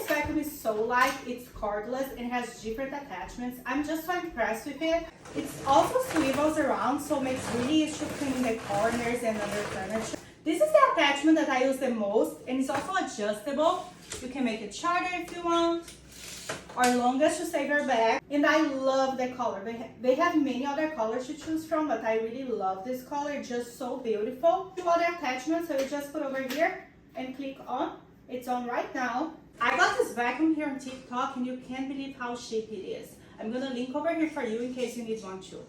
this vacuum is so light, it's cordless and has different attachments. I'm just so impressed with it. It also swivels around, so makes really easy to clean the corners and under furniture. This is the attachment that I use the most, and it's also adjustable. You can make it shorter if you want, or longer to save your bag. And I love the color. They have many other colors to choose from, but I really love this color. It's just so beautiful. Two other attachments, so you just put over here and click on. It's on right now. I got this vacuum here on TikTok, and you can't believe how cheap it is. I'm gonna link over here for you in case you need one too.